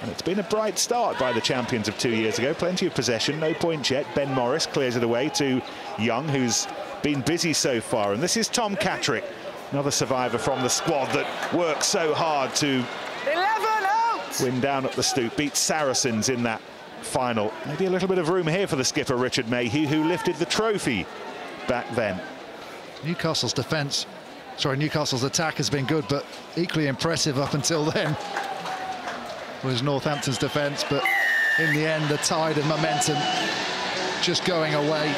And it's been a bright start by the champions of 2 years ago. Plenty of possession, no point yet. Ben Morris clears it away to Young, who's been busy so far. And this is Tom Catterick, another survivor from the squad that worked so hard to 11 out! win down at the Stoop, beat Saracens in that final. Maybe a little bit of room here for the skipper, Richard Mayhew, who lifted the trophy back then. Newcastle's attack has been good, but equally impressive up until then was Northampton's defence. But in the end, the tide of momentum just going away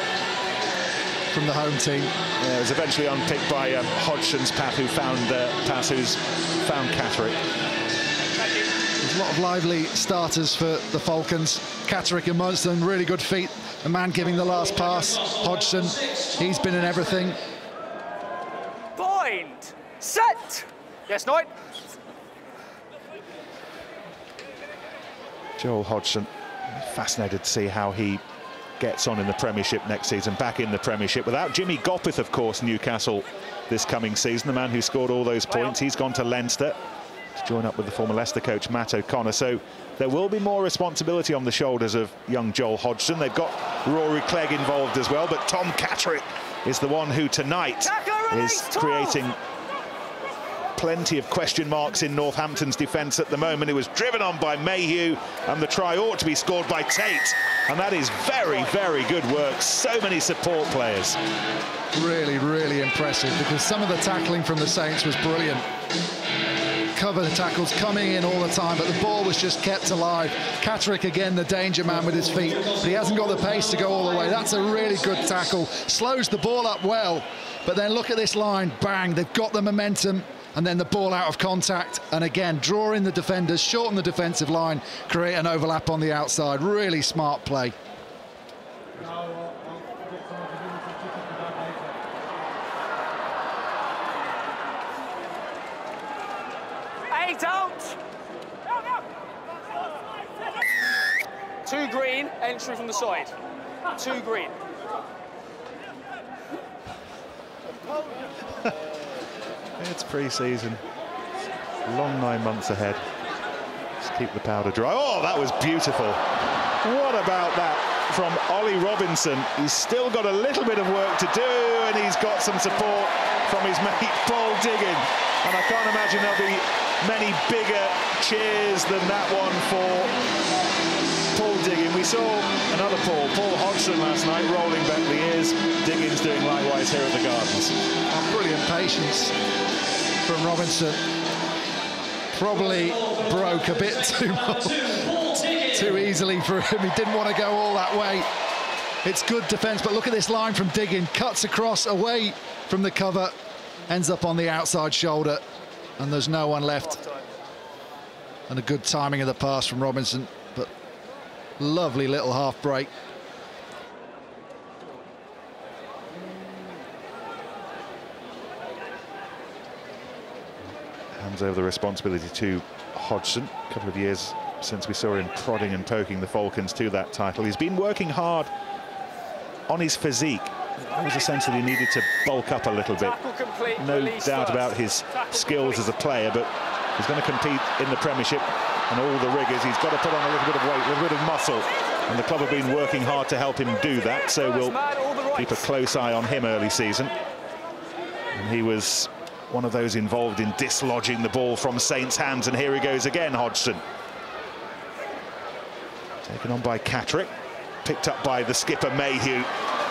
from the home team. Yeah, it was eventually unpicked by Hodgson's who's found Catterick. There's a lot of lively starters for the Falcons. Catterick and Munson, really good feet. The man giving the last pass, Hodgson, he's been in everything. Point! Set! Yes, Knight. Joel Hodgson, fascinated to see how he gets on in the Premiership next season, back in the Premiership. Without Jimmy Goppeth, of course, Newcastle this coming season, the man who scored all those points. He's gone to Leinster to join up with the former Leicester coach, Matt O'Connor. So there will be more responsibility on the shoulders of young Joel Hodgson. They've got Rory Clegg involved as well, but Tom Catterick is the one who tonight is creating plenty of question marks in Northampton's defence at the moment. It was driven on by Mayhew, and the try ought to be scored by Tate. And that is very, very good work. So many support players. Really, really impressive, because some of the tackling from the Saints was brilliant. Cover tackles coming in all the time, but the ball was just kept alive. Catterick again, the danger man with his feet, but he hasn't got the pace to go all the way. That's a really good tackle. Slows the ball up well, but then look at this line, bang, they've got the momentum, and then the ball out of contact, and again, draw in the defenders, shorten the defensive line, create an overlap on the outside. Really smart play. 8 out! 2 green, entry from the side. 2 green. It's pre-season. Long 9 months ahead. Just keep the powder dry. Oh, that was beautiful. What about that from Ollie Robinson? He's still got a little bit of work to do, and he's got some support from his mate Paul Diggin. And I can't imagine there'll be many bigger cheers than that one for Paul Diggin. We saw another Paul Hodgson last night, rolling back the ears. Diggin's doing likewise here at the Gardens. Oh, brilliant patience from Robinson. Probably broke a bit too easily for him. He didn't want to go all that way. It's good defence, but look at this line from Diggin. Cuts across away from the cover, ends up on the outside shoulder, and there's no one left. And a good timing of the pass from Robinson, but lovely little half break. Hands over the responsibility to Hodgson. A couple of years since we saw him prodding and poking the Falcons to that title. He's been working hard on his physique. There was a sense that he needed to bulk up a little bit. No doubt about his skills as a player, but he's going to compete in the Premiership and all the rigours. He's got to put on a little bit of weight, a little bit of muscle, and the club have been working hard to help him do that, so we'll keep a close eye on him early season. And he was one of those involved in dislodging the ball from Saints' hands, and here he goes again, Hodgson. Taken on by Catterick, picked up by the skipper Mayhew,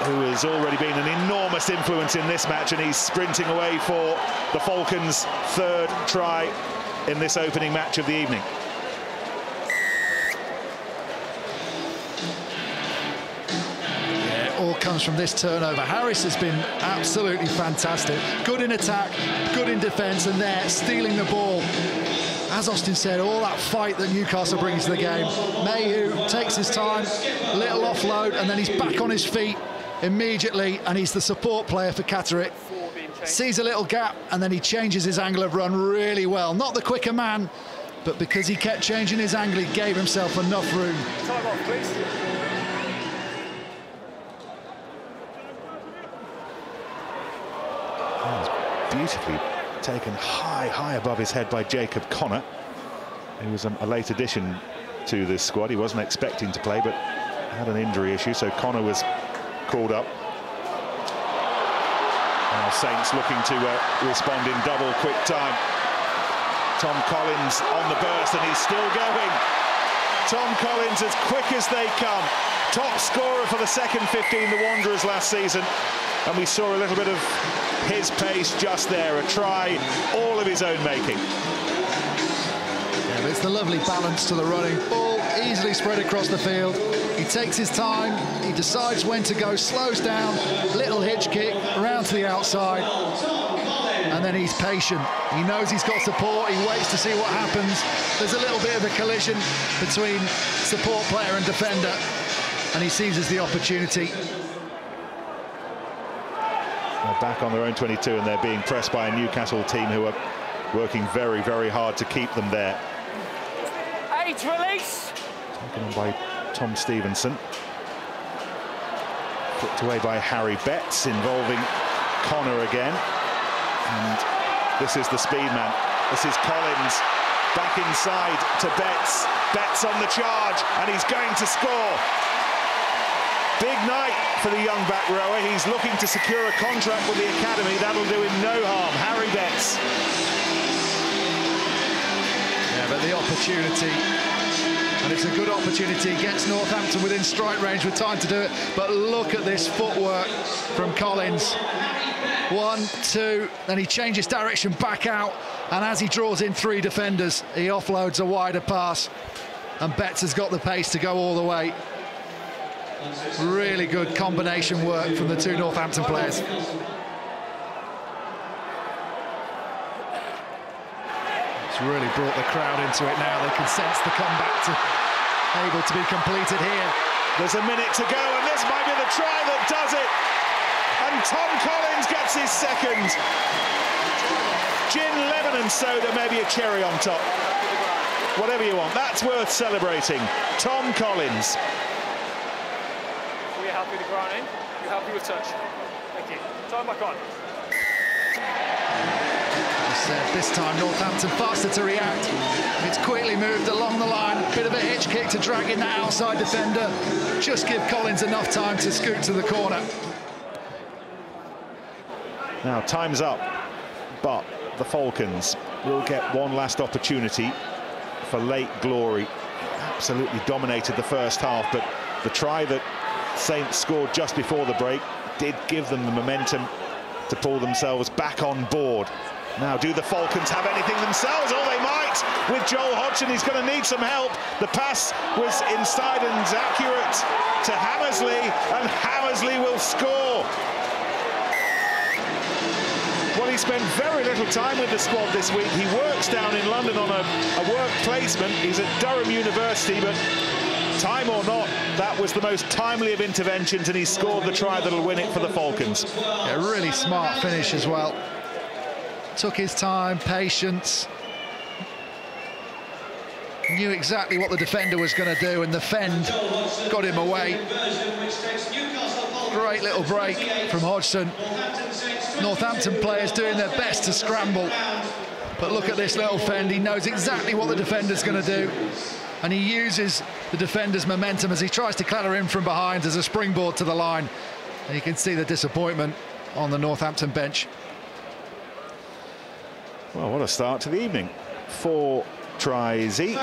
who has already been an enormous influence in this match, and he's sprinting away for the Falcons' 3rd try in this opening match of the evening. Yeah, it all comes from this turnover. Harris has been absolutely fantastic. Good in attack, good in defence, and there, stealing the ball. As Austin said, all that fight that Newcastle brings to the game. Mayhew takes his time, little offload, and then he's back on his feet immediately, and he's the support player for Catterick. Sees a little gap, and then he changes his angle of run really well. Not the quicker man, but because he kept changing his angle, he gave himself enough room. Time off, please. That was beautifully taken high above his head by Jacob Connor, who was a late addition to this squad. He wasn't expecting to play, but had an injury issue, so Connor was called up. Now Saints looking to respond in double quick time. Tom Collins on the burst, and he's still going. Tom Collins as quick as they come. Top scorer for the second 15, the Wanderers, last season. And we saw a little bit of his pace just there. A try, all of his own making. Yeah, but it's the lovely balance to the running. Ball easily spread across the field. He takes his time. He decides when to go, slows down, little hitch kick, around to the outside. And then he's patient. He knows he's got support. He waits to see what happens. There's a little bit of a collision between support player and defender, and he seizes the opportunity. They're back on their own 22, and they're being pressed by a Newcastle team who are working very, very hard to keep them there. 8 release. Taken on by Tom Stevenson. Flipped away by Harry Betts, involving Connor again. And this is the speed man. This is Collins back inside to Betts. Betts on the charge, and he's going to score. Big night for the young back rower. He's looking to secure a contract with the academy. That'll do him no harm. Harry Betts. Yeah, but the opportunity, and it's a good opportunity, gets Northampton within strike range with time to do it. But look at this footwork from Collins. 1, 2, then he changes direction back out, and as he draws in 3 defenders, he offloads a wider pass, and Betts has got the pace to go all the way. Really good combination work from the 2 Northampton players. It's really brought the crowd into it now. They can sense the comeback able to be completed here. There's a minute to go, and this might be the try that does it. And Tom Collins gets his second. Gin, lemon and soda, maybe a cherry on top. Whatever you want, that's worth celebrating. Tom Collins. Were you happy with the grounding? You're happy with touch? Thank you. Time back on. This time Northampton faster to react. It's quickly moved along the line. Bit of a hitch kick to drag in that outside defender. Just give Collins enough time to scoot to the corner. Now time's up, but the Falcons will get one last opportunity for late glory. Absolutely dominated the first half, but the try that Saints scored just before the break did give them the momentum to pull themselves back on board. Now, do the Falcons have anything themselves? Oh, they might. With Joel Hodgson, he's going to need some help. The pass was inside and accurate to Hammersley, and Hammersley will score. Well, he spent very little time with the squad this week. He works down in London on a work placement. He's at Durham University, but time or not, that was the most timely of interventions, and he scored the try that'll win it for the Falcons. Yeah, really smart finish as well. Took his time, patience. Knew exactly what the defender was going to do, and the fend got him away. Great little break from Hodgson. Northampton players doing their best to scramble. But look at this little fend. He knows exactly what the defender's going to do, and he uses the defender's momentum as he tries to clatter in from behind as a springboard to the line. And you can see the disappointment on the Northampton bench. Well, what a start to the evening. 4 tries each.